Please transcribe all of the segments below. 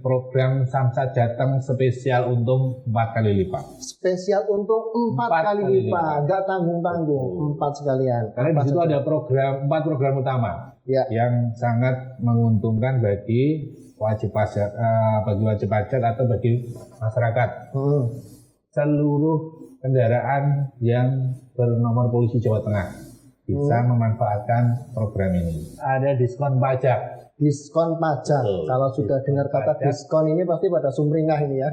program Samsat Jateng spesial untung 4 kali lipat. Spesial untung 4 kali lipat, nggak tanggung-tanggung, 4 sekalian. Karena di situ ada 4 program utama yang sangat menguntungkan bagi wajib pajak atau bagi masyarakat. Seluruh kendaraan yang bernomor polisi Jawa Tengah bisa memanfaatkan program ini. Ada diskon pajak. Diskon pajak. Kalau sudah dengar kata diskon ini pasti pada sumringah ini ya.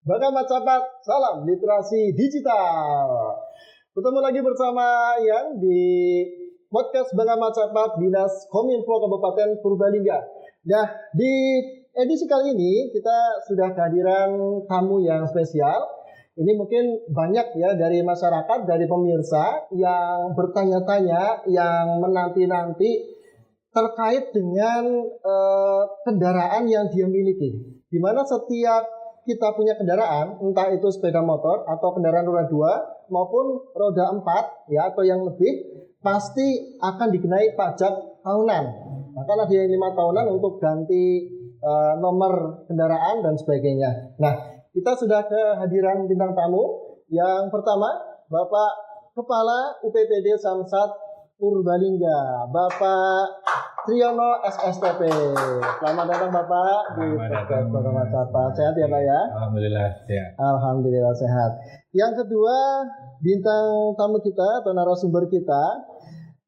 Bagamat sahabat, salam literasi digital. Ketemu lagi bersama Ian di podcast Bagamat sahabat Dinas Kominfo Kabupaten Purbalingga. Nah, di edisi kali ini kita sudah kehadiran tamu yang spesial. Ini mungkin banyak ya dari masyarakat, dari pemirsa yang bertanya-tanya, yang menanti-nanti terkait dengan kendaraan yang dia miliki. Di mana setiap kita punya kendaraan, entah itu sepeda motor atau kendaraan roda 2 maupun roda 4 ya atau yang lebih, pasti akan dikenai pajak tahunan. Maka ada 5 tahunan untuk ganti nomor kendaraan dan sebagainya. Nah, kita sudah kehadiran bintang tamu. Yang pertama, Bapak Kepala UPPD Samsat Purbalingga, Bapak Triyono SSTP. Selamat datang Bapak di podcast Bagamat sahabat. Sehat ya Pak ya? Alhamdulillah sehat. Alhamdulillah sehat. Yang kedua, bintang tamu kita atau narasumber kita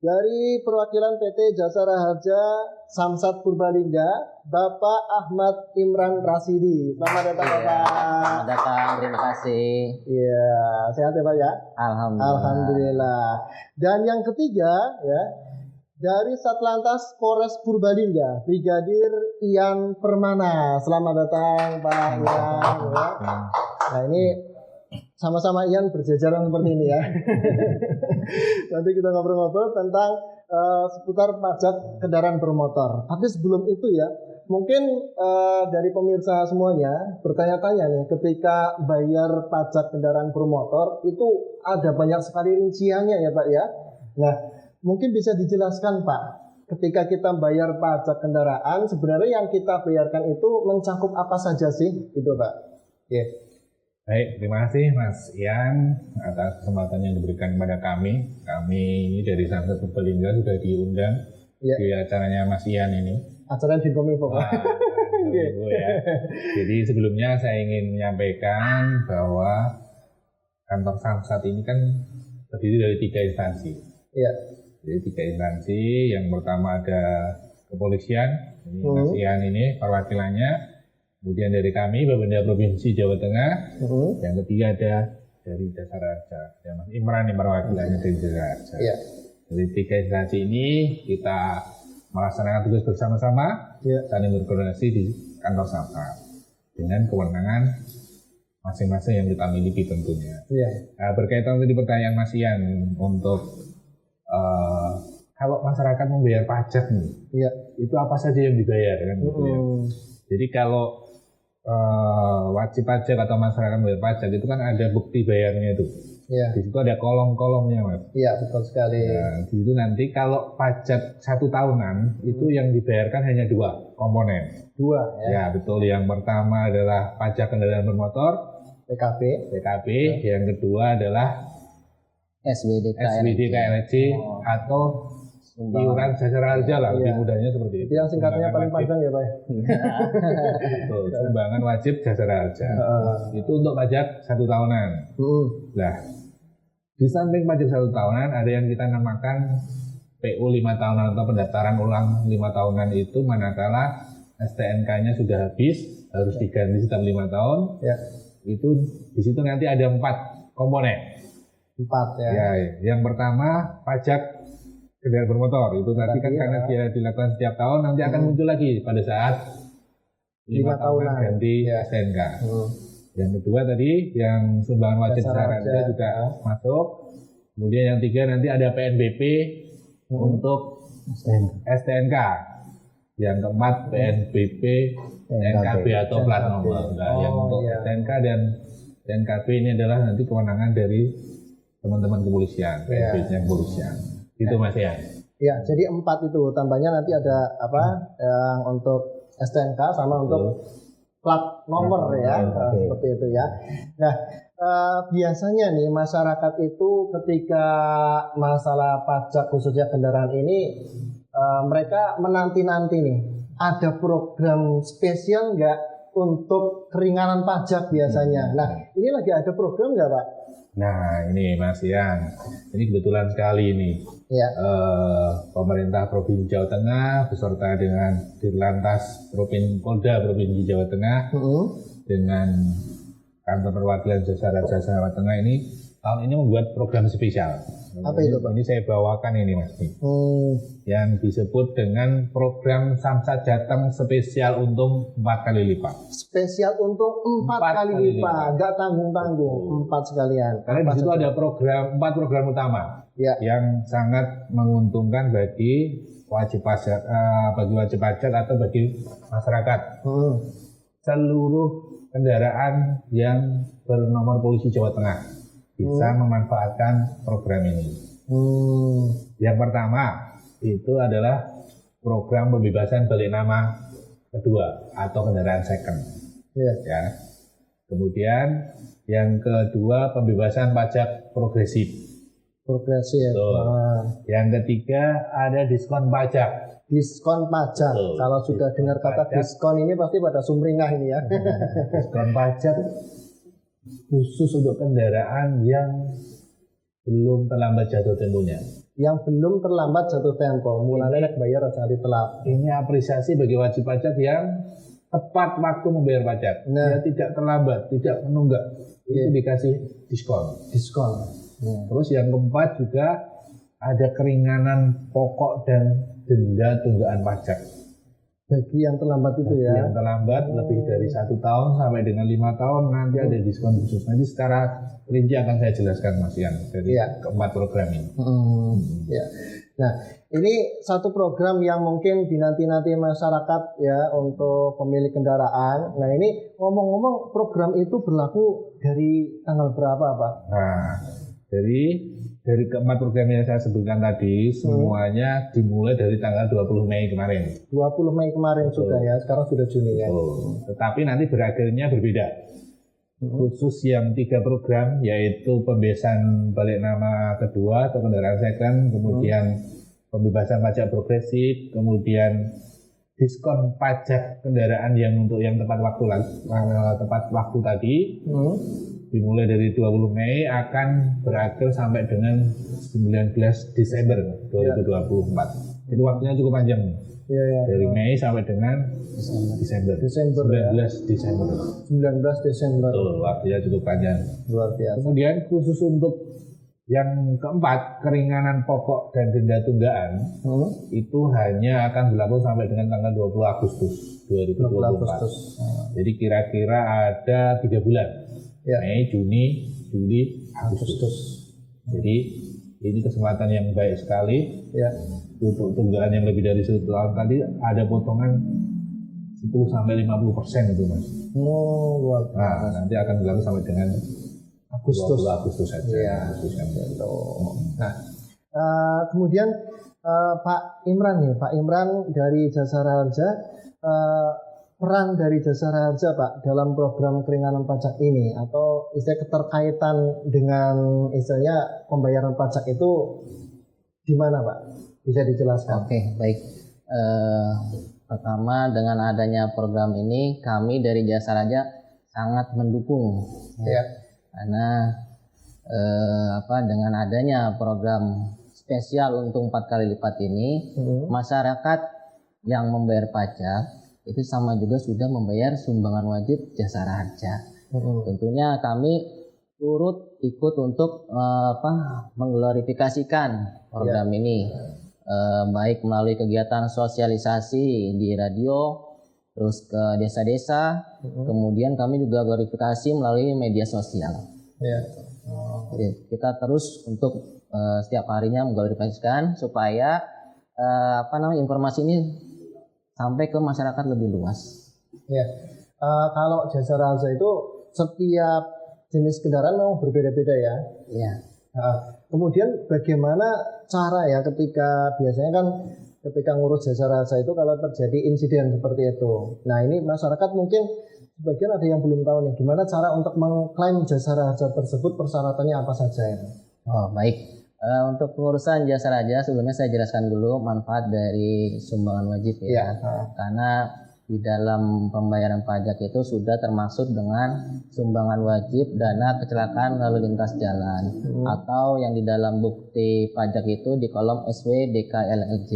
dari perwakilan PT Jasara Harja Samsat Purbalingga, Bapak Ahmad Imran Rasidi. Selamat datang Bapak. Selamat datang, terima kasih. Iya, sehat ya Pak ya? Alhamdulillah. Alhamdulillah. Dan yang ketiga ya, dari Satlantas Polres Purbalingga, Brigadir Ian Permana. Selamat datang Pak Ian. Ya. Nah ini sama-sama Ian berjajaran seperti ini ya. Nanti kita ngobrol-ngobrol tentang seputar pajak kendaraan bermotor. Tapi sebelum itu ya, mungkin dari pemirsa semuanya bertanya-tanya nih, ketika bayar pajak kendaraan bermotor itu ada banyak sekali rinciannya ya Pak ya. Nah, mungkin bisa dijelaskan Pak, ketika kita bayar pajak kendaraan, sebenarnya yang kita bayarkan itu mencakup apa saja sih, gitu Pak? Yeah. Baik, terima kasih Mas Ian atas kesempatan yang diberikan kepada kami. Kami ini dari Samsat Purbalingga sudah diundang di acaranya Mas Ian ini. Acara di Kominfo Pak. Ya. Jadi sebelumnya saya ingin menyampaikan bahwa kantor Samsat ini kan terdiri dari 3 instansi. Iya. Jadi 3 instansi, yang pertama ada kepolisian, ini Mas Ian ini perwakilannya, kemudian dari kami Bapenda Provinsi Jawa Tengah, yang ketiga ada dari Jasara Harja, ya, Mas Imran ini perwakilannya dari Jasara Harja. Iya. Jadi 3 instansi ini kita melaksanakan tugas bersama-sama, saling berkoordinasi di kantor Samsat dengan kewenangan masing-masing yang kita miliki tentunya. Nah, berkaitan tadi pertanyaan Mas Ian untuk kalau masyarakat membayar pajak nih, itu apa saja yang dibayar kan gitu ya. Jadi kalau wajib pajak atau masyarakat membayar pajak itu kan ada bukti bayarnya itu. Di situ ada kolom-kolomnya Mas. Iya betul sekali. Nah, di situ nanti kalau pajak 1 tahunan itu yang dibayarkan hanya 2 komponen. 2 ya. Ya betul. Yang pertama adalah pajak kendaraan bermotor PKB. Yang kedua adalah SBDK-LHJ atau iuran Jasara Harja lah, lebih mudahnya seperti itu. Yang singkatnya paling panjang ya Pak. Betul, sumbangan wajib Jasara Harja. Itu untuk pajak 1 tahunan. Nah, di samping pajak 1 tahunan ada yang kita namakan PU 5 tahunan atau pendaftaran ulang 5 tahunan itu manakala STNK-nya sudah habis, harus diganti setiap 5 tahun. Itu di situ nanti ada 4 komponen. 4 ya. Yang pertama pajak kendaraan bermotor itu tadi kan karena dia dilakukan setiap tahun, nanti akan muncul lagi pada saat 5 tahunan ganti STNK. Yang kedua tadi yang sumbangan wajib Jasara Harja juga masuk. Kemudian yang 3 nanti ada PNBP untuk STNK. Yang keempat PNBP NKB atau plat nomor. Nah, yang untuk STNK dan NKB ini adalah nanti kewenangan dari teman-teman kepolisian, PNBP-nya kepolisian. Itu Mas ya. Ya, jadi 4 itu tambahnya nanti ada apa yang untuk STNK sama untuk plat nomor ya, seperti itu ya. Nah, biasanya nih masyarakat itu ketika masalah pajak khususnya kendaraan ini mereka menanti-nanti nih, ada program spesial nggak untuk keringanan pajak biasanya. Nah, ini lagi ada program nggak Pak? Nah ini Mas Ian, ini kebetulan sekali ini pemerintah Provinsi Jawa Tengah beserta dengan Dirlantas Polda Provinsi Jawa Tengah dengan kantor perwakilan Jasa Raja Jawa Tengah ini tahun ini membuat program spesial. Apa itu Pak? Ini saya bawakan ini Mas yang disebut dengan program Samsat Jateng spesial untung 4 kali lipat. Spesial untung 4 kali lipat, nggak tanggung-tanggung, 4 sekalian. Karena di situ ada 4 program utama yang sangat menguntungkan bagi wajib pajak, atau bagi masyarakat. Seluruh kendaraan yang bernomor polisi Jawa Tengah bisa memanfaatkan program ini. Yang pertama itu adalah program pembebasan balik nama kedua atau kendaraan second. Ya. Kemudian yang kedua pembebasan pajak progresif. Yang ketiga ada diskon pajak. Diskon pajak. Kalau sudah dengar kata diskon ini pasti pada sumringah ini ya. Diskon pajak khusus untuk kendaraan yang belum terlambat jatuh temponya. Yang belum terlambat jatuh tempo, mulanya bayar sekali telat. Ini apresiasi bagi wajib pajak yang tepat waktu membayar pajak. Dia tidak terlambat, tidak menunggak. Itu dikasih diskon. Terus yang keempat juga ada keringanan pokok dan denda tunggakan pajak. Bagi yang terlambat itu ya. Yang terlambat lebih dari 1 tahun sampai dengan 5 tahun nanti ada diskon khusus. Nanti secara rinci akan saya jelaskan Mas Ian dari keempat program ini. Nah, ini satu program yang mungkin dinanti-nanti masyarakat ya untuk pemilik kendaraan. Nah, ini ngomong-ngomong program itu berlaku dari tanggal berapa Pak? Nah, dari keempat program yang saya sebutkan tadi semuanya dimulai dari tanggal 20 Mei kemarin. 20 Mei kemarin sudah ya, sekarang sudah Juni ya. Tetapi nanti berakhirnya berbeda. Khusus yang 3 program yaitu pembebasan balik nama kedua atau kendaraan second, kemudian pembebasan pajak progresif, kemudian diskon pajak kendaraan yang untuk yang tepat waktu tadi. Dimulai dari 20 Mei akan berakhir sampai dengan 19 Desember 2024. Jadi waktunya cukup panjang. Dari Mei sampai dengan Desember. 19 Desember. Waktunya cukup panjang. Luar biasa. Kemudian khusus untuk yang keempat, keringanan pokok dan denda tunggaan itu hanya akan berlaku sampai dengan tanggal 20 Agustus 2024. Jadi kira-kira ada 3 bulan. Mei, Juni, Juli, Agustus. Jadi ini kesempatan yang baik sekali. Untuk tunggaan yang lebih dari 1 tahun tadi ada potongan 10-50% itu Mas. Luar biasa. Nah, nanti akan berlaku sampai dengan Agustus saja. Nah, kemudian Pak Imran dari Jasara Harja, peran dari Jasara Harja Pak dalam program keringanan pajak ini atau istilah keterkaitan dengan istilahnya pembayaran pajak itu di mana Pak? Bisa dijelaskan? Oke, baik. Pertama dengan adanya program ini kami dari Jasara Harja sangat mendukung karena dengan adanya program spesial untung 4 kali lipat ini masyarakat yang membayar pajak itu sama juga sudah membayar sumbangan wajib Jasara Harja. Tentunya kami turut ikut untuk mengglorifikasikan program ini, baik melalui kegiatan sosialisasi di radio, terus ke desa-desa, kemudian kami juga glorifikasi melalui media sosial. Jadi kita terus untuk setiap harinya mengglorifikasikan supaya informasi ini sampai ke masyarakat lebih luas. Ya, kalau jasa raja itu setiap jenis kendaraan memang berbeda-beda ya. Iya. Kemudian bagaimana cara ya ketika biasanya kan ketika ngurus jasa raja itu kalau terjadi insiden seperti itu. Nah ini masyarakat mungkin sebagian ada yang belum tahu nih gimana cara untuk mengklaim jasa raja tersebut, persyaratannya apa saja ya? Oh baik. Untuk pengurusan jasa raja sebelumnya saya jelaskan dulu manfaat dari sumbangan wajib ya. Karena di dalam pembayaran pajak itu sudah termasuk dengan sumbangan wajib dana kecelakaan lalu lintas jalan atau yang di dalam bukti pajak itu di kolom SW DKLLJ.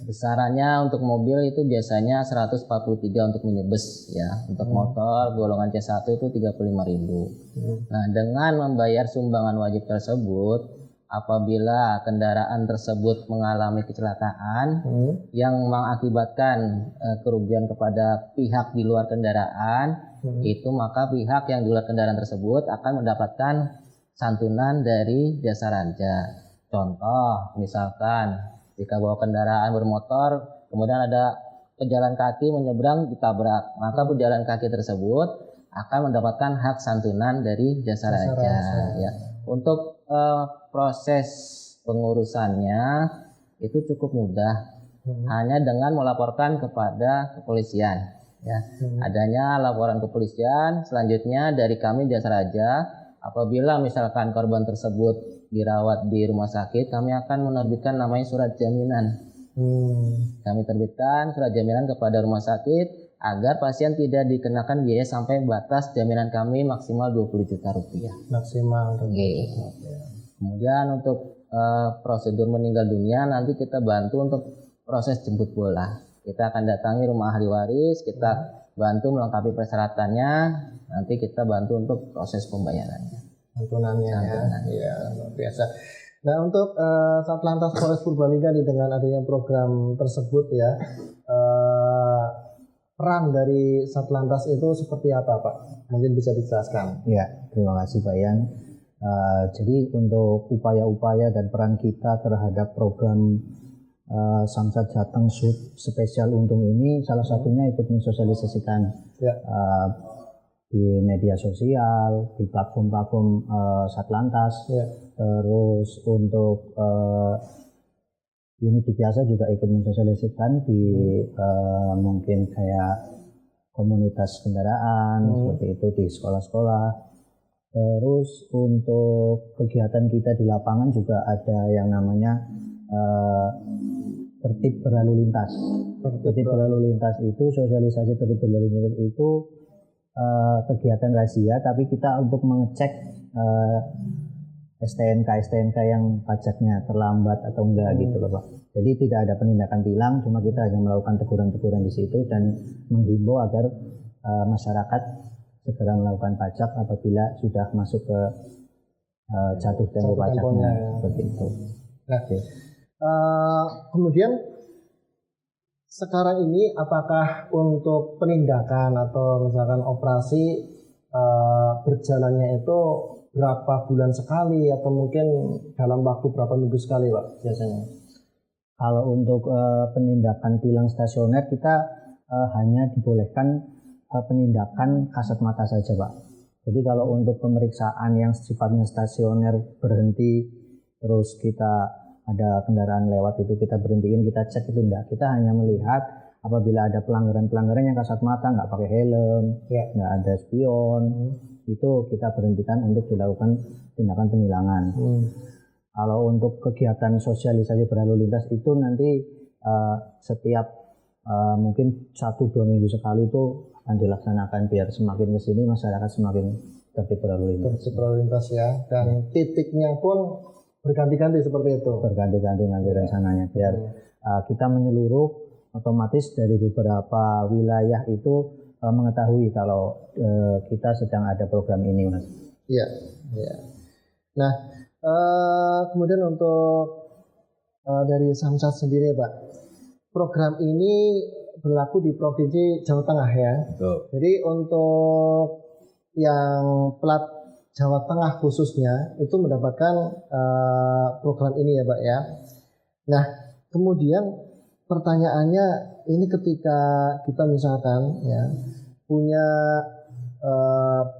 Besarannya untuk mobil itu biasanya 143 untuk minibus ya. Untuk motor golongan C1 itu 35.000. Nah, dengan membayar sumbangan wajib tersebut apabila kendaraan tersebut mengalami kecelakaan yang mengakibatkan kerugian kepada pihak di luar kendaraan, itu maka pihak yang di luar kendaraan tersebut akan mendapatkan santunan dari jasa raja. Contoh, misalkan jika bawa kendaraan bermotor, kemudian ada pejalan kaki menyeberang ditabrak, maka pejalan kaki tersebut akan mendapatkan hak santunan dari jasa raja. Ya. Untuk proses pengurusannya itu cukup mudah, hanya dengan melaporkan kepada kepolisian. Ya, adanya laporan kepolisian, selanjutnya dari kami jasa raja, apabila misalkan korban tersebut dirawat di rumah sakit, kami akan menerbitkan namanya surat jaminan. Kami terbitkan surat jaminan kepada rumah sakit agar pasien tidak dikenakan biaya sampai batas jaminan kami maksimal 20 juta rupiah. Maksimal. Kemudian untuk prosedur meninggal dunia nanti kita bantu untuk proses jemput bola. Kita akan datangi rumah ahli waris, kita bantu melengkapi persyaratannya, nanti kita bantu untuk proses pembayarannya. Santunannya ya, luar biasa. Nah untuk Satlantas Polres Purbalingga dengan adanya program tersebut ya, peran dari Satlantas itu seperti apa Pak? Mungkin bisa dijelaskan. Ya, terima kasih Pak Yan. Jadi untuk upaya-upaya dan peran kita terhadap program Samsat Jateng spesial untung ini salah satunya ikut mensosialisasikan di media sosial, di platform-platform Satlantas, terus untuk unit biasa juga ikut mensosialisasikan di mungkin kayak komunitas kendaraan seperti itu di sekolah-sekolah. Terus untuk kegiatan kita di lapangan juga ada yang namanya tertib berlalu lintas. Tertib berlalu lintas itu sosialisasi tertib berlalu lintas itu kegiatan razia, tapi kita untuk mengecek STNK yang pajaknya terlambat atau enggak gitu loh Pak. Jadi tidak ada penindakan tilang, cuma kita hanya melakukan teguran-teguran di situ dan menghimbau agar masyarakat segera melakukan pajak apabila sudah masuk ke jatuh tempo pajaknya seperti itu. Nah, kemudian sekarang ini apakah untuk penindakan atau misalkan operasi berjalannya itu berapa bulan sekali atau mungkin dalam waktu berapa minggu sekali Pak biasanya? Kalau untuk penindakan tilang stasioner kita hanya dibolehkan penindakan kasat mata saja Pak. Jadi kalau untuk pemeriksaan yang sifatnya stasioner berhenti terus kita ada kendaraan lewat itu kita berhentiin, kita cek itu enggak. Kita hanya melihat apabila ada pelanggaran-pelanggaran yang kasat mata, nggak pakai helm, nggak ada spion, itu kita berhentikan untuk dilakukan tindakan penilangan. Kalau untuk kegiatan sosialisasi berlalu lintas itu nanti setiap mungkin 1-2 minggu sekali itu akan dilaksanakan biar semakin kesini masyarakat semakin tertib berlalu lintas. Tertib berlalu lintas ya, dan titiknya pun berganti-ganti seperti itu. Berganti-ganti nanti rencananya biar kita menyeluruh, otomatis dari beberapa wilayah itu mengetahui kalau kita sedang ada program ini Mas. Iya, iya. Nah, kemudian untuk dari Samsat sendiri Pak, program ini berlaku di Provinsi Jawa Tengah ya. Betul. Jadi untuk yang plat Jawa Tengah khususnya itu mendapatkan program ini ya Pak ya. Nah kemudian pertanyaannya ini ketika kita misalkan ya punya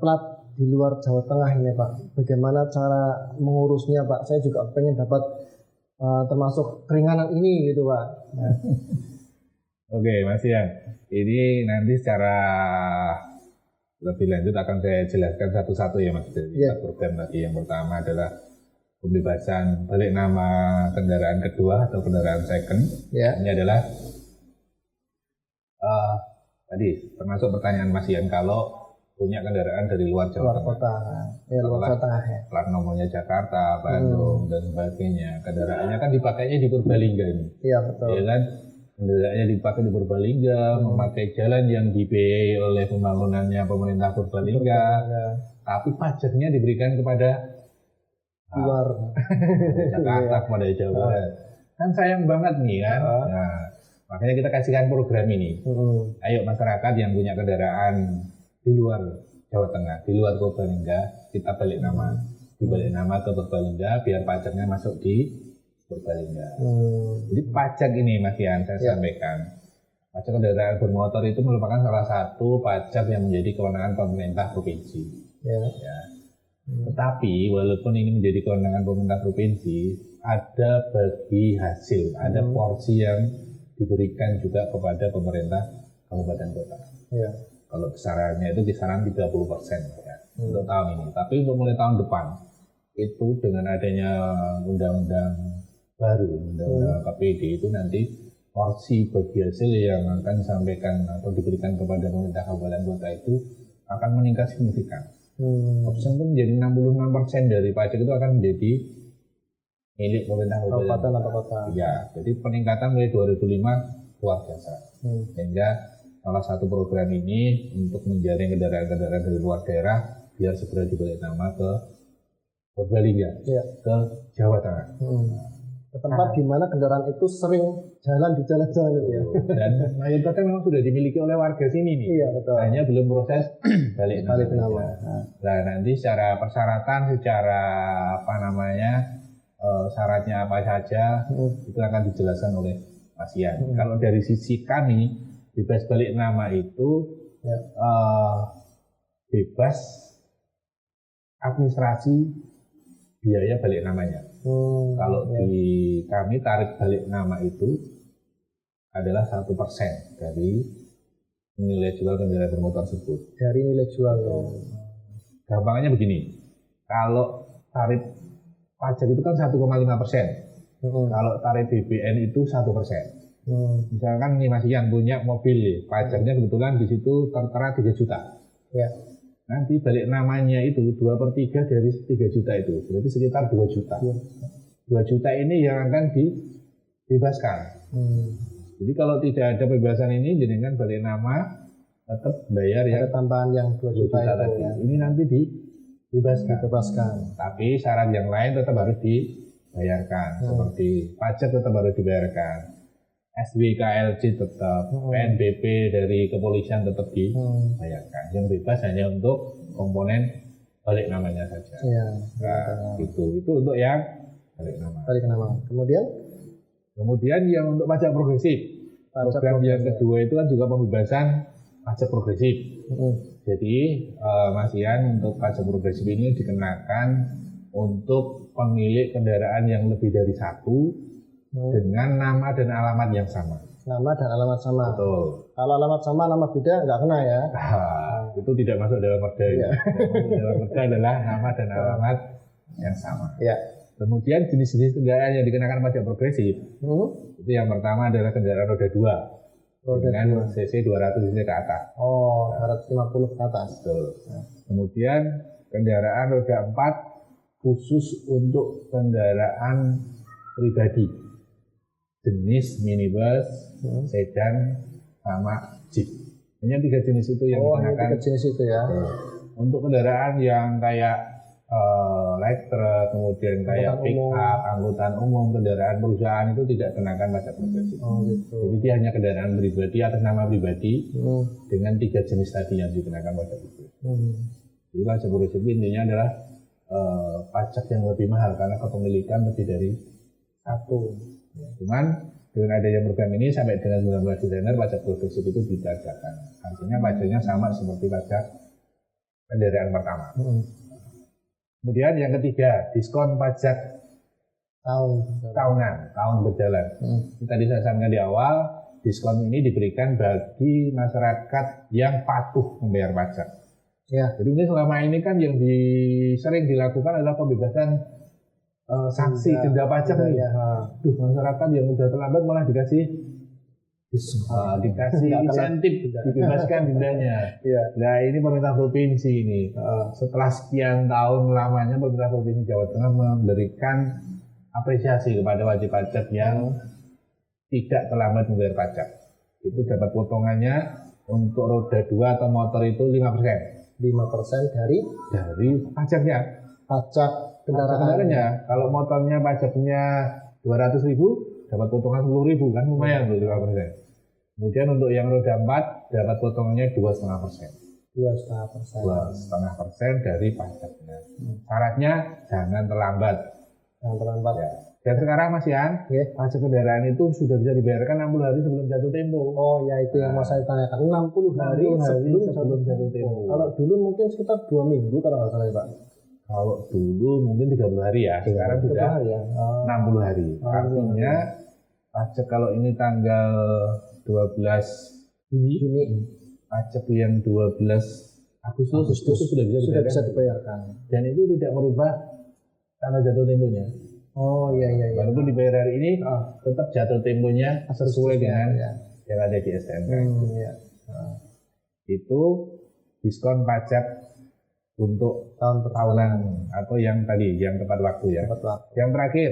plat di luar Jawa Tengah ini Pak, bagaimana cara mengurusnya Pak? Saya juga pengen dapat termasuk keringanan ini gitu Pak. Nah. Oke Mas Ian, ini nanti secara lebih lanjut akan saya jelaskan satu-satu ya Mas. Dari program tadi yang pertama adalah pembebasan balik nama kendaraan kedua atau kendaraan second. Ini adalah tadi termasuk pertanyaan Mas Ian, kalau punya kendaraan dari luar Jawa Tengah, luar Jawa Tengah ya. Plat nomornya Jakarta, Bandung dan sebagainya. Kendaraannya kan dipakainya di Purbalingga ini. Iya betul. Ya kan? Kendaraannya dipakai di Purbalingga, memakai jalan yang dibiayai oleh pembangunannya pemerintah Purbalingga. Tapi pajaknya diberikan kepada luar Jakarta, kepada Jawa Barat. Kan sayang banget nih kan. Nah, makanya kita kasihkan program ini. Ayo masyarakat yang punya kendaraan di luar Jawa Tengah, di luar Purbalingga, kita balik nama, dibalik nama ke Purbalingga biar pajaknya masuk di Purbalingga. Jadi pajak ini Mas Ian, saya sampaikan, pajak kendaraan bermotor itu merupakan salah satu pajak yang menjadi kewenangan pemerintah provinsi. Ya. Tetapi walaupun ini menjadi kewenangan pemerintah provinsi, ada bagi hasil, ada porsi yang diberikan juga kepada pemerintah kabupaten kota. Ya. Kalau besarannya itu kisaran 30% ya, untuk tahun ini. Tapi untuk mulai tahun depan itu dengan adanya undang-undang baru, undang-undang KPD itu nanti porsi bagi hasil yang akan disampaikan atau diberikan kepada pemerintah kabupaten kota itu akan meningkat signifikan. Option itu menjadi 66% dari pajak itu akan menjadi milik pemerintah kabupaten atau kota. Ya, jadi peningkatan mulai 2005 luar biasa. Sehingga salah satu program ini untuk menjaring kendaraan-kendaraan dari luar daerah biar segera dibalik nama ke Purbalingga, ke Jawa Tengah. Ke tempat di mana kendaraan itu sering jalan di jalan-jalan itu ya. Dan mayoritasnya memang sudah dimiliki oleh warga sini nih. Iya betul. Hanya belum proses balik nama. Nah nanti secara persyaratan, secara syaratnya apa saja itu akan dijelaskan oleh Mas Ian. Kalau dari sisi kami, bebas balik nama itu bebas administrasi biaya balik namanya. Kalau di kami tarif balik nama itu adalah 1% dari nilai jual kendaraan bermotor tersebut. Dari nilai jual. Gampangnya begini, kalau tarif pajak itu kan 1,5%. Kalau tarif BPN itu 1%. Misalkan nih Mas Ian punya mobil, pajaknya kebetulan di situ tertera 3 juta. Ya. Nanti balik namanya itu 2/3 dari 3 juta itu, berarti sekitar 2 juta. 2 juta ini yang akan dibebaskan. Jadi kalau tidak ada pembebasan ini, jenengan balik nama tetap bayar ya. Ada tambahan yang 2 juta itu tadi. ya. Ini nanti dibebaskan. Tapi syarat yang lain tetap harus dibayarkan. Seperti pajak tetap harus dibayarkan. SWKLC tetap, PNBP dari kepolisian tetap dibayarkan. Yang bebas hanya untuk komponen balik namanya saja. Nah, itu untuk yang balik nama. Kemudian yang untuk pajak progresif. Program yang kedua itu kan juga pembebasan pajak progresif. Jadi Mas Ian, untuk pajak progresif ini dikenakan untuk pemilik kendaraan yang lebih dari satu dengan nama dan alamat yang sama. Nama dan alamat sama. Betul. Kalau alamat sama, nama beda nggak kena ya? Itu tidak masuk dalam perda. Yang masuk dalam perda adalah nama dan alamat yang sama. Ya. Kemudian jenis-jenis kendaraan yang dikenakan pajak progresif, itu yang pertama adalah kendaraan roda 2 dengan cc 200 cc ke atas. 250 ke atas. Betul. Kemudian kendaraan roda 4 khusus untuk kendaraan pribadi. Jenis minibus, sedan, sama jeep. Hanya 3 jenis itu yang dikenakan. 3 jenis itu ya. Untuk kendaraan yang kayak light truck, kemudian kayak pick up, angkutan umum, kendaraan perusahaan itu tidak kenakan pajak progresif. Gitu. Jadi dia hanya kendaraan pribadi atas nama pribadi dengan 3 jenis tadi yang dikenakan pajak progresif. Jadi pajak progresif intinya adalah pajak yang lebih mahal karena kepemilikan lebih dari satu. Cuman dengan adanya program ini sampai dengan 19 Desember pajak progresif itu ditiadakan. Artinya pajaknya sama seperti pajak kendaraan pertama. Kemudian yang ketiga, diskon pajak tahun berjalan. Tadi saya sampaikan di awal, diskon ini diberikan bagi masyarakat yang patuh membayar pajak. Ya. Jadi mungkin selama ini kan yang sering dilakukan adalah pembebasan sanksi denda pajak nih. Masyarakat yang sudah terlambat malah dikasih insentif, dibebaskan dendanya. Nah ini pemerintah provinsi ini setelah sekian tahun lamanya pemerintah provinsi Jawa Tengah memberikan apresiasi kepada wajib pajak yang tidak terlambat membayar pajak. Itu dapat potongannya untuk roda 2 atau motor itu 5%. 5% dari pajaknya. Pajak kendaraannya. Kalau motornya pajaknya 200.000, dapat potongan 10.000 kan lumayan loh 5%. Kemudian untuk yang roda 4 dapat potongannya 2,5%. 2,5% dari pajaknya. Syaratnya jangan terlambat. Ya. Dan sekarang Mas Yan, pajak kendaraan itu sudah bisa dibayarkan 60 hari sebelum jatuh tempo. Oh ya, itu yang mau saya tanyakan. 60 hari sebelum jatuh tempo. Kalau dulu mungkin sekitar 2 minggu kalau nggak salah ya Pak. Kalau dulu mungkin 30 hari ya, sekarang sudah 60 hari. Artinya pajak kalau ini tanggal 12 Juni, pajak yang 12 Agustus itu sudah bisa dibayarkan. Dan itu tidak merubah tanggal jatuh temponya. Oh iya. Walaupun dibayar hari ini, tetap jatuh temponya sesuai dengan yang ada di STNK. Itu diskon pajak untuk tahunan atau yang tadi, yang tepat waktu ya. Yang terakhir,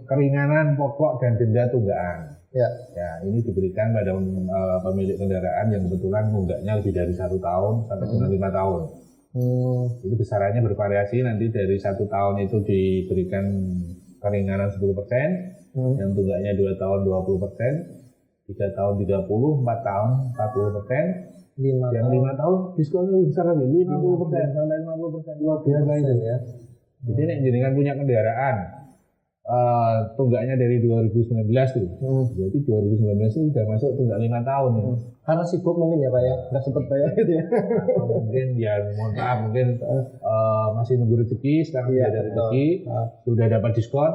keringanan pokok dan denda tunggakan. Ya, ini diberikan pada pemilik kendaraan yang kebetulan nunggaknya lebih dari 1 tahun sampai dengan 5 tahun. Itu besarannya bervariasi, nanti dari 1 tahun itu diberikan keringanan 10%, yang tunggaknya 2 tahun 20%, 3 tahun 30%, 4 tahun 40%, yang 5 tahun diskonnya lebih besar lagi, 50% sampai 50%. Luar biasa itu ya. Jadi nek jenengan punya kendaraan tunggaknya dari 2019 tuh, berarti 2019 itu sudah masuk tunggak 5 tahun ya. Karena sibuk mungkin ya Pak ya, nggak sempat bayar gitu ya. Atau mungkin ya mohon maaf, mungkin masih nunggu rezeki, sekarang sudah ada rezeki, sudah dapat diskon,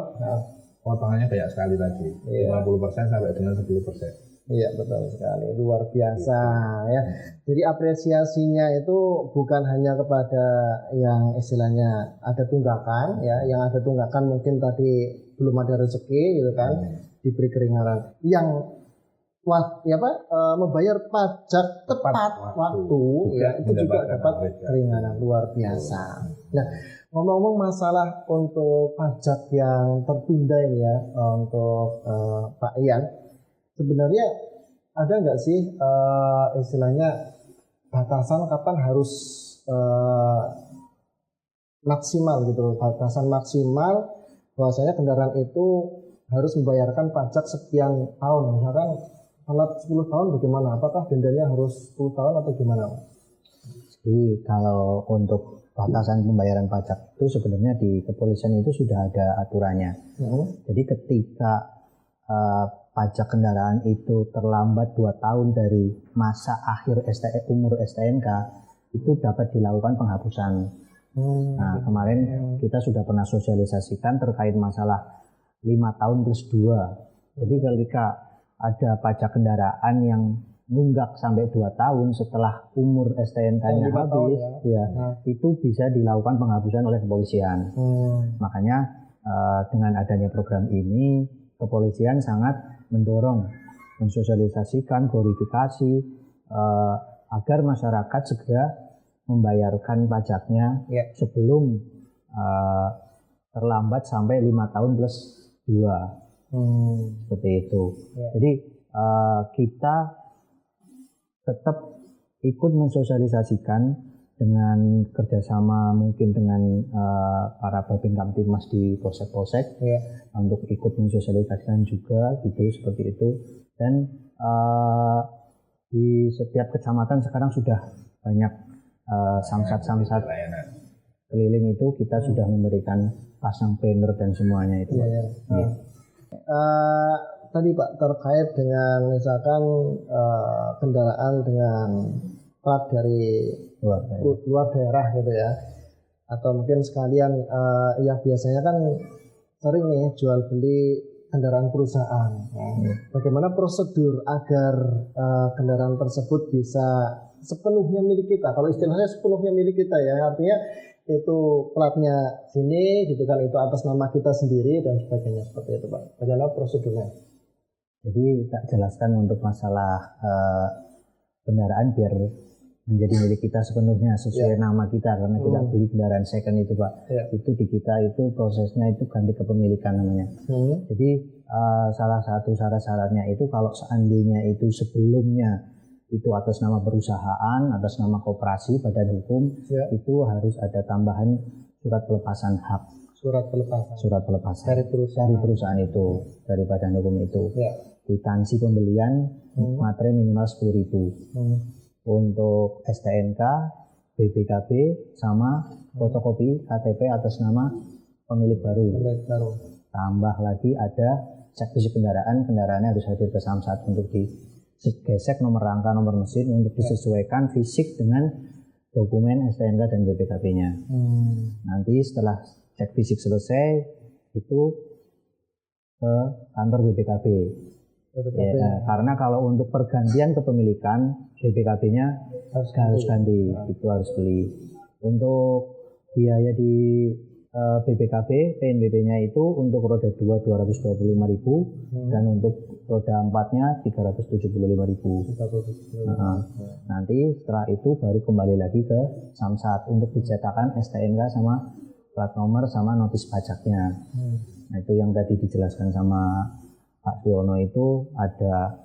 potongannya banyak sekali tadi, 50% sampai dengan 10%. Iya betul sekali, luar biasa ya. Jadi apresiasinya itu bukan hanya kepada yang istilahnya ada tunggakan ya, yang ada tunggakan mungkin tadi belum ada rezeki gitu kan, diberi keringanan. Yang membayar pajak tepat waktu ya, itu juga dapat keringanan, luar biasa. Nah, ngomong-ngomong masalah untuk pajak yang tertunda ini ya, untuk Pak Ian, sebenarnya ada nggak sih istilahnya batasan kapan harus maksimal gitu, batasan maksimal bahwasanya kendaraan itu harus membayarkan pajak sekian tahun, misalkan telat 10 tahun bagaimana? Apakah dendanya harus 10 tahun atau gimana? Jadi kalau untuk batasan pembayaran pajak itu sebenarnya di kepolisian itu sudah ada aturannya. Jadi ketika pajak kendaraan itu terlambat 2 tahun dari masa akhir umur STNK, itu dapat dilakukan penghapusan. Nah kemarin kita sudah pernah sosialisasikan terkait masalah 5 tahun plus 2. Jadi ketika ada pajak kendaraan yang nunggak sampai 2 tahun setelah umur STNK-nya habis, itu bisa dilakukan penghapusan oleh kepolisian. Makanya dengan adanya program ini, kepolisian sangat mendorong, mensosialisasikan, glorifikasi agar masyarakat segera membayarkan pajaknya sebelum terlambat sampai 5 tahun plus 2. Seperti itu. Jadi kita tetap ikut mensosialisasikan dengan kerjasama mungkin dengan para Babin Kamtibmas di polsek-polsek untuk ikut mensosialisasikan juga gitu, seperti itu. Dan di setiap kecamatan sekarang sudah banyak samsat-samsat keliling itu kita sudah memberikan pasang banner dan semuanya itu. Tadi Pak, terkait dengan misalkan kendaraan dengan plat dari luar daerah gitu ya, atau mungkin sekalian yang biasanya kan sering nih jual beli kendaraan perusahaan. Bagaimana prosedur agar kendaraan tersebut bisa sepenuhnya milik kita? Kalau istilahnya sepenuhnya milik kita ya, artinya itu platnya sini gitu kan, itu atas nama kita sendiri dan sebagainya, seperti itu Pak. Bagaimana prosedurnya? Jadi tak jelaskan untuk masalah kendaraan biar menjadi milik kita sepenuhnya sesuai nama kita, karena kita beli kendaraan second itu Pak. Itu di kita itu prosesnya itu ganti kepemilikan namanya. Jadi salah satu syarat-syaratnya itu kalau seandainya itu sebelumnya itu atas nama perusahaan, atas nama koperasi, badan hukum, itu harus ada tambahan surat pelepasan hak. Surat pelepasan dari perusahaan itu, dari badan hukum itu. Kwitansi pembelian materai minimal 10.000. Untuk STNK, BPKB, sama fotokopi KTP atas nama pemilik baru. Tambah lagi ada cek fisik kendaraannya harus hadir ke Samsat untuk digesek nomor rangka, nomor mesin untuk disesuaikan fisik dengan dokumen STNK dan BPKB-nya. Nanti setelah cek fisik selesai itu ke kantor BPKB. Karena kalau untuk pergantian kepemilikan BPKB-nya harus ganti, itu harus beli. Untuk biaya di BPKB, PNBP-nya itu untuk roda 2 225.000 dan untuk roda 4-nya 375.000. Nanti setelah itu baru kembali lagi ke Samsat untuk dicetakkan STNK sama plat nomor sama notis pajaknya. Nah itu yang tadi dijelaskan sama Pak Siono itu ada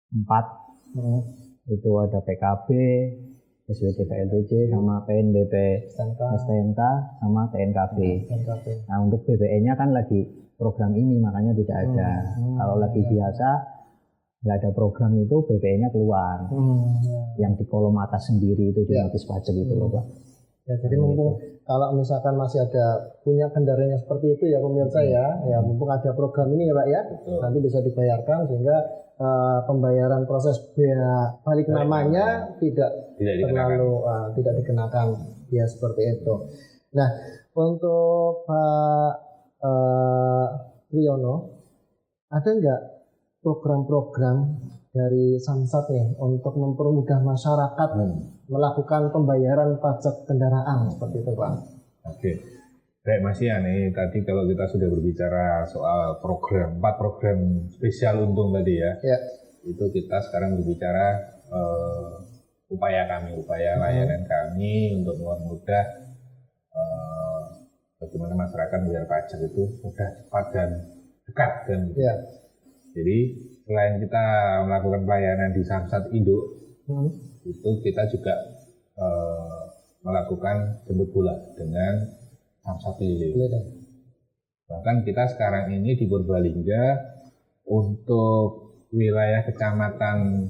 4, itu ada PKB, SWT KLTJ, sama PNBP, STNK, sama TNKB. Nah untuk BPN-nya kan lagi program ini makanya tidak ada. Kalau lagi biasa nggak ada program itu BPN-nya keluar. Yang di kolom atas sendiri itu di notis pajak itu loh Pak. Ya, jadi mumpung kalau misalkan masih ada punya kendaraannya seperti itu ya pemirsa ya mumpung ada program ini ya Pak ya, nanti bisa dibayarkan sehingga pembayaran proses balik namanya tidak terlalu tidak dikenakan ya, seperti itu. Nah untuk Pak Triyono, ada nggak program-program dari Samsat nih untuk mempermudah masyarakat melakukan pembayaran pajak kendaraan seperti itu Pak? Oke, baik Mas Ian, tadi kalau kita sudah berbicara soal program, 4 program spesial untung tadi ya, itu kita sekarang berbicara upaya layanan kami untuk mempermudah bagaimana masyarakat membayar pajak itu mudah, cepat dan dekat kan. Jadi selain kita melakukan pelayanan di Samsat Induk, itu kita juga melakukan jemput bola dengan Samsat keliling. Bahkan kita sekarang ini di Purbalingga untuk wilayah kecamatan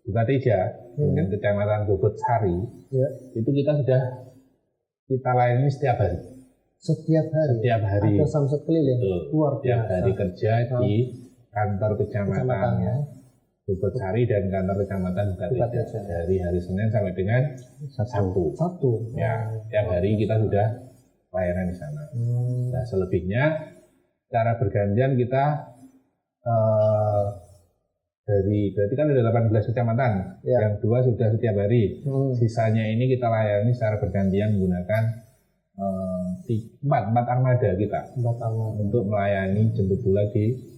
Bukateja dengan kecamatan Bobotsari, itu kita sudah layani setiap hari. Setiap hari ada Samsat keliling. Luar biasa. Setiap hari kerja di kantor kecamatannya Bobotsari dan kantor kecamatan Bukateja dari hari Senin sampai dengan Sabtu. Ya, tiap hari kita sudah layanan di sana. Nah, selebihnya cara bergantian kita berarti kan ada 18 kecamatan, yang 2 sudah setiap hari. Sisanya ini kita layani secara bergantian menggunakan 4 armada kita untuk melayani jemput bola di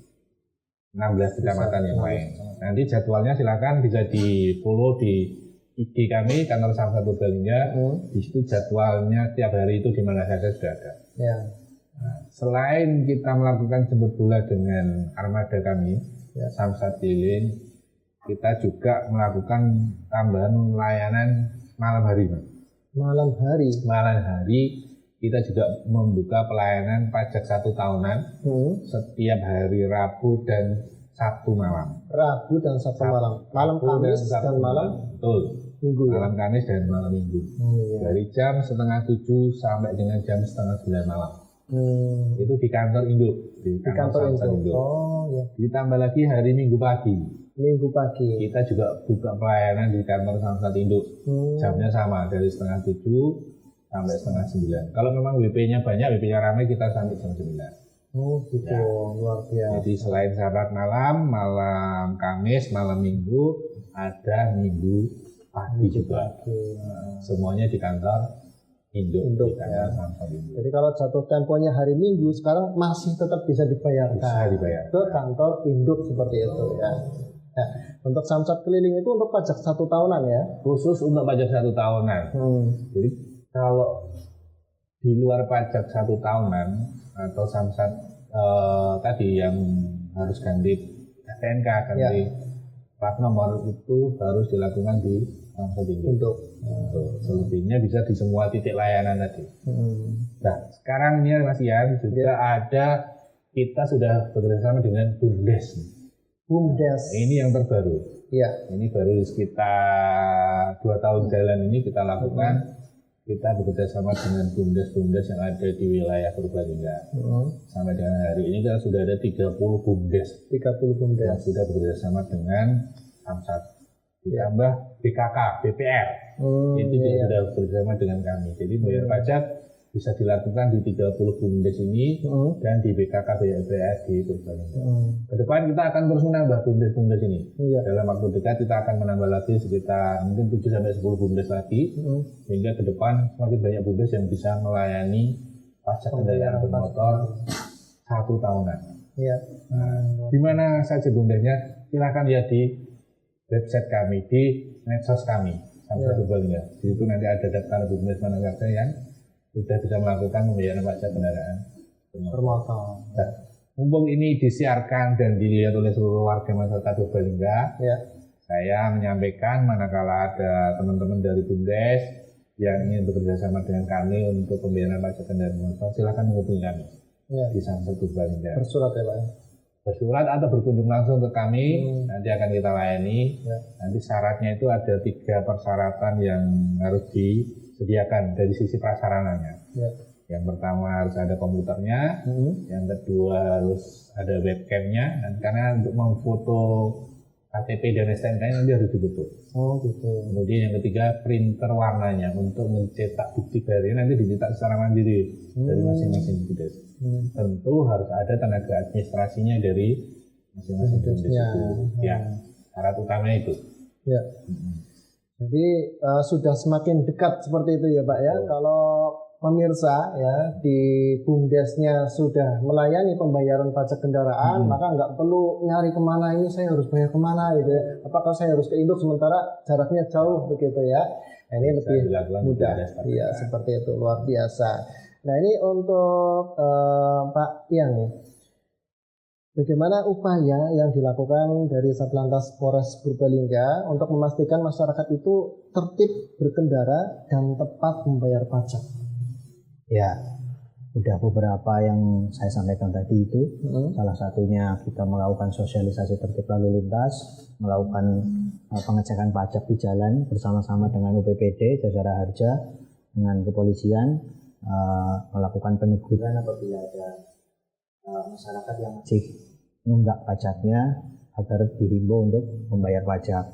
16 kecamatan yang lain. Nanti jadwalnya silakan bisa di follow di IG kami, kantor Samsat Purbalingga. Di situ jadwalnya tiap hari itu di mana saja sudah ada. Nah, selain kita melakukan jemput bola dengan armada kami, Samsat keliling, kita juga melakukan tambahan layanan malam hari. Malam hari kita juga membuka pelayanan pajak 1 tahunan setiap hari Rabu dan Sabtu malam. Malam Kamis dan malam. Betul. Minggu ya. Malam Kamis dan malam Minggu. Dari jam 6:30 sampai dengan jam 8:30 malam. Itu di kantor induk, di kantor induk. Oh ya. Ditambah lagi hari Minggu pagi. Minggu pagi. Kita juga buka pelayanan di kantor Samsat Induk. Jamnya sama dari 6:30 sampai 8:30. Kalau memang WP-nya banyak, WP-nya ramai, kita sampai jam 9. Oh gitu, ya. Luar biasa. Jadi selain sahabat malam, malam Kamis, malam Minggu, ada Minggu pagi juga. Semuanya di kantor Induk ya. Induk. Jadi kalau jatuh temponya hari Minggu, sekarang masih tetap bisa dibayarkan. Bisa dibayar ke kantor Induk seperti itu ya. Nah, untuk Samsat keliling itu untuk pajak 1 tahunan ya? Khusus untuk pajak 1 tahunan. Jadi kalau di luar pajak 1 tahunan atau Samsat tadi yang harus ganti STNK, ganti plat nomor itu harus dilakukan di Samsat Induk. Selebihnya bisa di semua titik layanan tadi. Nah, sekarang ini Mas Ian juga ada, kita sudah bekerjasama dengan BUMDes. BUMDes. Ini yang terbaru. Iya. Ini baru sekitar 2 tahun jalan ini kita lakukan. Kita bekerja sama dengan BUMDes yang ada di wilayah Purbalingga. Sampai dengan hari ini kita sudah ada 30 BUMDes. 30 BUMDes. Yang sudah bekerja sama dengan Samsat. Ditambah BKK, BPR. Itu juga sudah bekerjasama dengan kami. Jadi bayar pajak bisa dilakukan di 30 BUMDes ini dan di BKK BPR di Purbalingga. Kedepan kita akan terus menambah BUMDes ini. Dalam waktu dekat kita akan menambah lagi sekitar mungkin 7-10 BUMDes lagi, sehingga ke depan semakin banyak BUMDes yang bisa melayani pajak kendaraan bermotor 1 tahunan. Di mana saja BUMDesnya, silakan lihat di website kami, di medsos kami Samsat Purbalingga. Di situ nanti ada daftar BUMDes mana saja yang sudah bisa melakukan pembayaran pajak kendaraan bermotor. Nah, mumpung ini disiarkan dan dilihat oleh seluruh warga masyarakat Purbalingga, saya menyampaikan manakala ada teman-teman dari BUMDes yang ingin bekerja sama dengan kami untuk pembayaran pajak kendaraan bermotor, silakan menghubungi kami di Samsat Purbalingga. Bersurat ya Pak? Bersurat atau berkunjung langsung ke kami, nanti akan kita layani. Nanti syaratnya itu ada 3 persyaratan yang harus disediakan dari sisi prasarananya. Yang pertama harus ada komputernya, yang kedua harus ada webcamnya, dan karena untuk memfoto KTP dan STNK nanti harus difoto. Kemudian yang ketiga printer warnanya untuk mencetak bukti bayarnya nanti dicetak secara mandiri dari masing-masing BUMDes. Tentu harus ada tenaga administrasinya dari masing-masing BUMDes itu. Syarat utamanya itu. Jadi sudah semakin dekat seperti itu ya Pak ya. Kalau pemirsa ya di BUMDesnya sudah melayani pembayaran pajak kendaraan, maka nggak perlu nyari kemana, ini saya harus bayar kemana gitu ya. Apakah saya harus ke Induk sementara jaraknya jauh begitu ya. Nah, ini lebih mudah. Iya, seperti itu, luar biasa. Nah, ini untuk Pak Ian nih. Bagaimana upaya yang dilakukan dari Satlantas Polres Purbalingga untuk memastikan masyarakat itu tertib berkendara dan tepat membayar pajak? Ya, udah beberapa yang saya sampaikan tadi itu. Salah satunya kita melakukan sosialisasi tertib lalu lintas, melakukan pengecekan pajak di jalan bersama-sama dengan UPPD, Jasara Harja, dengan kepolisian, melakukan peneguran apabila ada masyarakat yang masih nunggak pajaknya agar dihimbau untuk membayar pajak.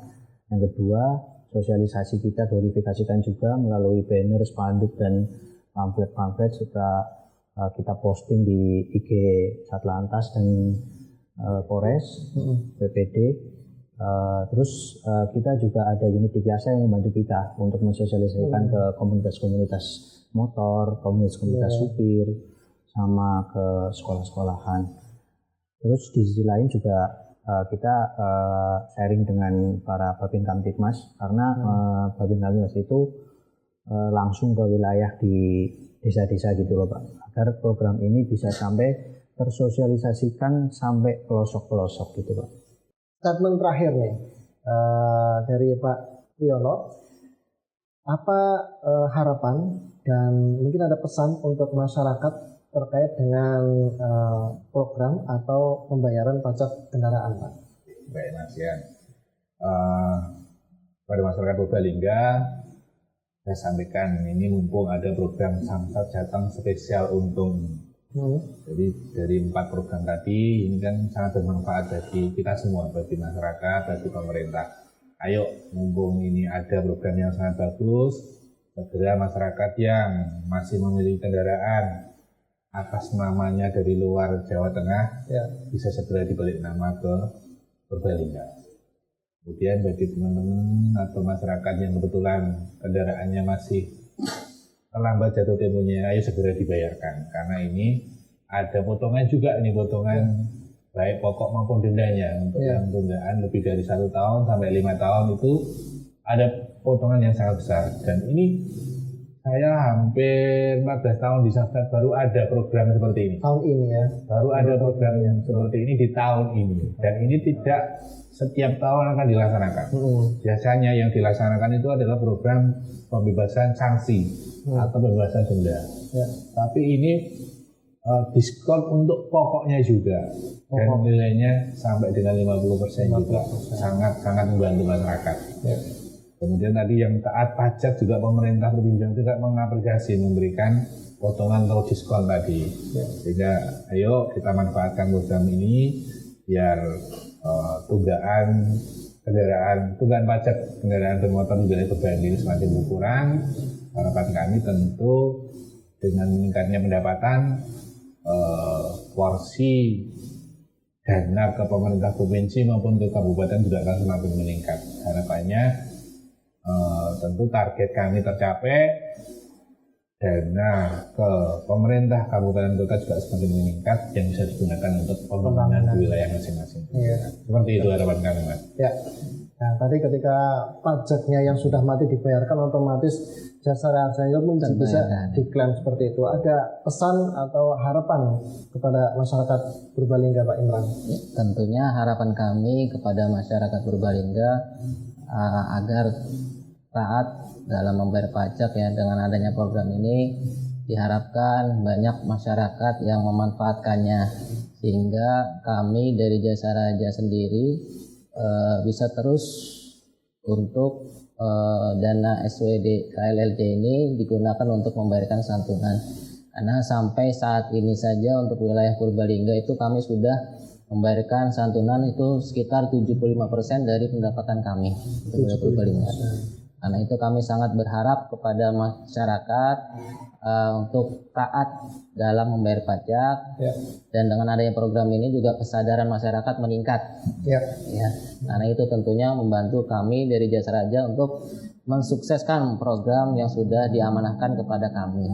Yang kedua, sosialisasi kita glorifikasikan juga melalui banner, spanduk, dan pamflet-pamflet serta kita posting di IG Satlantas dan Polres, BPD. Terus kita juga ada unit Digiasa yang membantu kita untuk mensosialisasikan ke komunitas-komunitas motor, komunitas-komunitas supir, sama ke sekolah-sekolahan. Terus di sisi lain juga kita sharing dengan para Babin Kamtibmas, karena Babin Kamtibmas itu langsung ke wilayah di desa-desa gitu loh Pak, agar program ini bisa sampai tersosialisasikan sampai pelosok-pelosok gitu Pak. Statement terakhir nih dari Pak Riono, apa harapan dan mungkin ada pesan untuk masyarakat terkait dengan program atau pembayaran pajak kendaraan Pak? Baik Mas Ian. pada masyarakat Purbalingga, saya sampaikan ini mumpung ada program Samsat Jateng spesial untung. Jadi dari 4 program tadi ini kan sangat bermanfaat bagi kita semua, bagi masyarakat, bagi pemerintah. Ayo, mumpung ini ada program yang sangat bagus, segera masyarakat yang masih memiliki kendaraan atas namanya dari luar Jawa Tengah bisa segera dibalik nama ke Purbalingga. Kemudian bagi teman-teman atau masyarakat yang kebetulan kendaraannya masih terlambat jatuh temponya, ayo segera dibayarkan karena ini ada potongan juga, ini potongan baik pokok maupun dendanya. Untuk yang tundaan lebih dari 1 tahun sampai 5 tahun itu ada potongan yang sangat besar. Dan ini saya hampir 14 tahun di Samsat baru ada program seperti ini. Tahun ini ya. Baru ada program yang seperti ini di tahun ini. Dan ini tidak setiap tahun akan dilaksanakan. Biasanya yang dilaksanakan itu adalah program pembebasan sanksi atau pembebasan denda. Tapi ini diskon untuk pokoknya juga dan nilainya sampai dengan 50% juga, sangat membantu masyarakat. Kemudian tadi yang taat pajak juga pemerintah Provinsi juga mengapresiasi, memberikan potongan atau diskon tadi. Sehingga ayo kita manfaatkan program ini biar tunggaan pajak kendaraan bermotor di wilayah Purbalingga ini semakin berkurang. Harapan kami tentu dengan meningkatnya pendapatan, porsi dana ke pemerintah provinsi maupun ke kabupaten juga akan semakin meningkat. Harapannya tentu target kami tercapai, dana ke pemerintah kabupaten kota juga semakin meningkat yang bisa digunakan untuk pembangunan di wilayah masing-masing. Seperti itu harapan kami, Mas. Nah, tadi ketika pajaknya yang sudah mati dibayarkan, otomatis Jasara Harja itu bisa diklaim seperti itu. Ada pesan atau harapan kepada masyarakat Purbalingga, Pak Imran? Tentunya harapan kami kepada masyarakat Purbalingga agar taat dalam membayar pajak ya. Dengan adanya program ini diharapkan banyak masyarakat yang memanfaatkannya, sehingga kami dari Jasara Harja sendiri bisa terus untuk dana SWD KLLD ini digunakan untuk membayarkan santunan. Karena sampai saat ini saja untuk wilayah Purbalingga itu kami sudah membayarkan santunan itu sekitar 75% dari pendapatan kami untuk wilayah Purbalingga. Karena itu kami sangat berharap kepada masyarakat untuk taat dalam membayar pajak, dan dengan adanya program ini juga kesadaran masyarakat meningkat. Karena itu tentunya membantu kami dari Jasara Harja untuk mensukseskan program yang sudah diamanahkan kepada kami.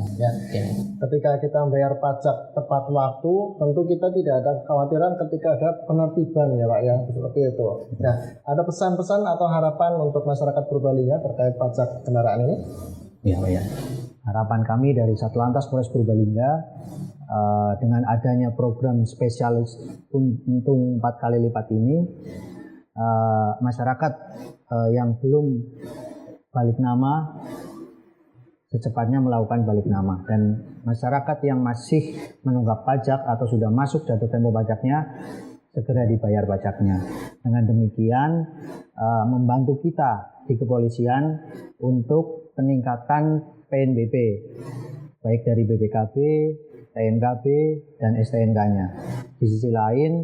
Ketika kita membayar pajak tepat waktu, tentu kita tidak ada kekhawatiran ketika ada penertiban ya Pak ya, seperti itu. Nah, ada pesan-pesan atau harapan untuk masyarakat Purbalingga terkait pajak kendaraan ini? Harapan kami dari Satlantas Polres Purbalingga dengan adanya program spesialis untung 4 kali lipat ini, masyarakat yang belum balik nama secepatnya melakukan balik nama, dan masyarakat yang masih menunggak pajak atau sudah masuk jatuh tempo pajaknya segera dibayar pajaknya. Dengan demikian membantu kita di kepolisian untuk peningkatan PNBP baik dari BPKB, TNKB, dan STNK-nya. Di sisi lain,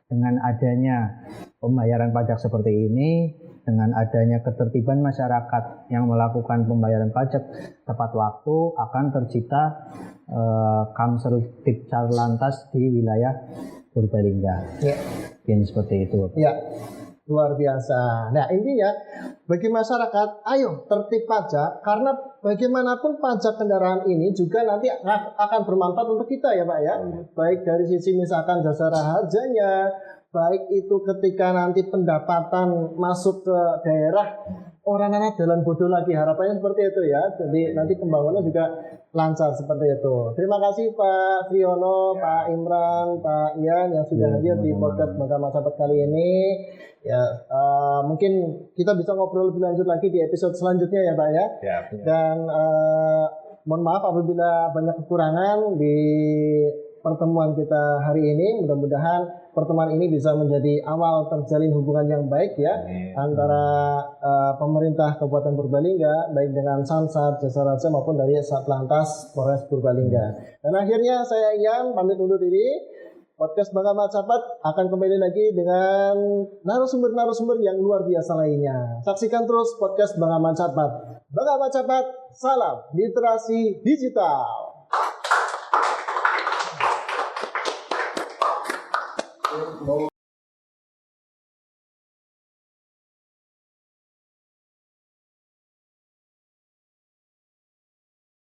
dengan adanya pembayaran pajak seperti ini, dengan adanya ketertiban masyarakat yang melakukan pembayaran pajak tepat waktu, akan tercipta Kamsertib Satlantas di wilayah Purbalingga. Yang seperti itu. Luar biasa. Nah, intinya bagi masyarakat, ayo tertib pajak, karena bagaimanapun pajak kendaraan ini juga nanti akan bermanfaat untuk kita ya Pak ya. Baik dari sisi misalkan Jasara Harjanya, baik itu ketika nanti pendapatan masuk ke daerah, orang anak jalan bodoh lagi, harapannya seperti itu ya. Jadi nanti pembangunan juga lancar seperti itu. Terima kasih Pak Triyono, Pak Imran, Pak Ian yang sudah hadir di podcast Bangga Masyarakat kali ini. Ya, mungkin kita bisa ngobrol lebih lanjut lagi di episode selanjutnya ya Pak ya. Dan mohon maaf apabila banyak kekurangan di pertemuan kita hari ini. Mudah-mudahan pertemuan ini bisa menjadi awal terjalin hubungan yang baik ya antara pemerintah Kabupaten Purbalingga, baik dengan Samsat, Jasa Raja maupun dari Satlantas Polres Purbalingga. Dan akhirnya saya Ian pamit undur diri. Podcast Bangga Macapat akan kembali lagi dengan narasumber-narasumber yang luar biasa lainnya. Saksikan terus podcast Bangga Macapat. Bangga Macapat, salam literasi digital.